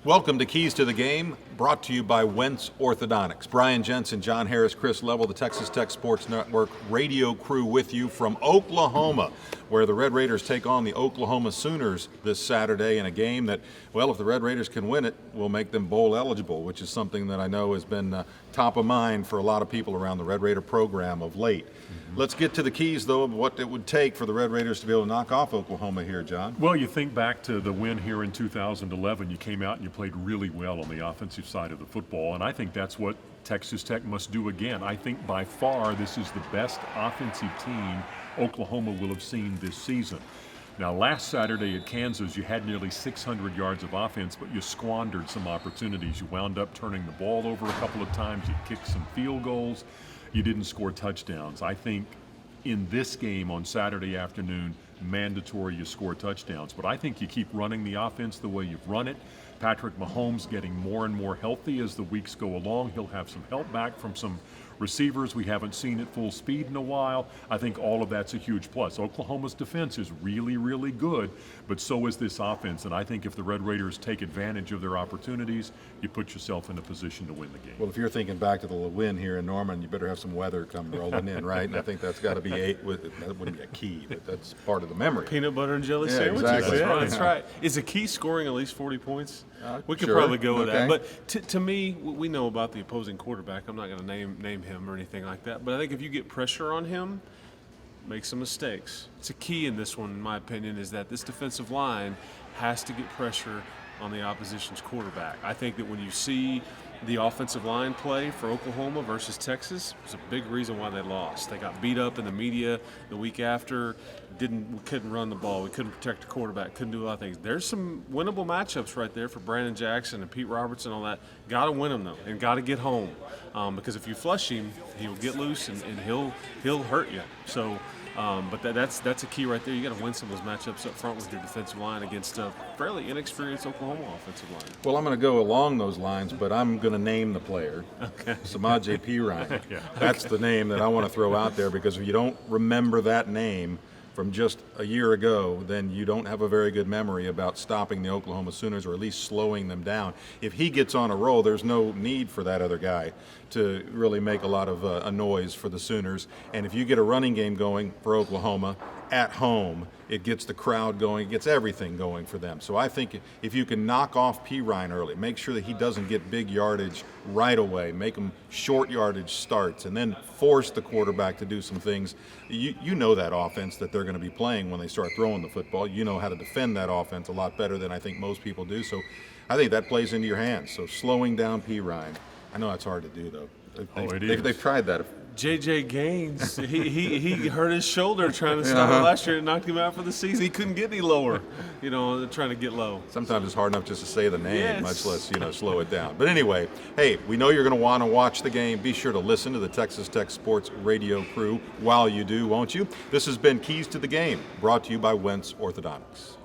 Welcome to Keys to the Game, brought to you by Wentz Orthodontics. Brian Jensen, John Harris, Chris Level, the Texas Tech Sports Network radio crew with you from Oklahoma, where the Red Raiders take on the Oklahoma Sooners this Saturday in a game that, well, if the Red Raiders can win it, will make them bowl eligible, which is something that I know has been top of mind for a lot of people around the Red Raider program of late. Let's get to the keys, though, of what it would take for the Red Raiders to be able to knock off Oklahoma here, John. Well, you think back to the win here in 2011. You came out and you played really well on the offensive side of the football, and I think that's what Texas Tech must do again. I think by far this is the best offensive team Oklahoma will have seen this season. Now, last Saturday at Kansas, you had nearly 600 yards of offense, but you squandered some opportunities. You wound up turning the ball over a couple of times. You kicked some field goals. You didn't score touchdowns. I think in this game on Saturday afternoon, mandatory you score touchdowns. But I think you keep running the offense the way you've run it. Patrick Mahomes getting more and more healthy as the weeks go along. He'll have some help back from some receivers we haven't seen at full speed in a while. I think all of that's a huge plus. Oklahoma's defense is really, really good, but so is this offense. And I think if the Red Raiders take advantage of their opportunities, you put yourself in a position to win the game. Well, if you're thinking back to the win here in Norman, you better have some weather come rolling in, right? And I think that's got to be that wouldn't be a key, but that's part of the memory. Peanut butter and jelly sandwiches. Exactly. That's right. Is a key scoring at least 40 points? We could Sure. probably go with Okay. that. But to me, we know about the opposing quarterback. I'm not going to name him or anything like that. But I think if you get pressure on him, make some mistakes. It's a key in this one, in my opinion, is that this defensive line has to get pressure on the opposition's quarterback. I think that when you see the offensive line play for Oklahoma versus Texas, it's a big reason why they lost. They got beat up in the media the week after. We couldn't run the ball. We couldn't protect the quarterback. Couldn't do a lot of things. There's some winnable matchups right there for Brandon Jackson and Pete Robertson and all that. Got to win them though, and got to get home because if you flush him, he'll get loose and he'll hurt you. So. But that's a key right there. You got to win some of those matchups up front with your defensive line against a fairly inexperienced Oklahoma offensive line. Well, I'm going to go along those lines, but I'm going to name the player. Okay. Samaje Perine. Yeah. That's the name that I want to throw out there because if you don't remember that name from just a year ago, then you don't have a very good memory about stopping the Oklahoma Sooners or at least slowing them down. If he gets on a roll, there's no need for that other guy to really make a lot of a noise for the Sooners. And if you get a running game going for Oklahoma at home, it gets the crowd going, it gets everything going for them. So I think if you can knock off Perine early, make sure that he doesn't get big yardage right away, make him short yardage starts, and then force the quarterback to do some things. You know that offense that they're going to be playing when they start throwing the football. You know how to defend that offense a lot better than I think most people do. So I think that plays into your hands. So slowing down Perine. I know that's hard to do, though. They've tried that. J.J. Gaines, he hurt his shoulder trying to stop it last year and knocked him out for the season. He couldn't get any lower, trying to get low. Sometimes it's hard enough just to say the name, Yes. much less, slow it down. But anyway, hey, we know you're going to want to watch the game. Be sure to listen to the Texas Tech Sports radio crew while you do, won't you? This has been Keys to the Game, brought to you by Wentz Orthodontics.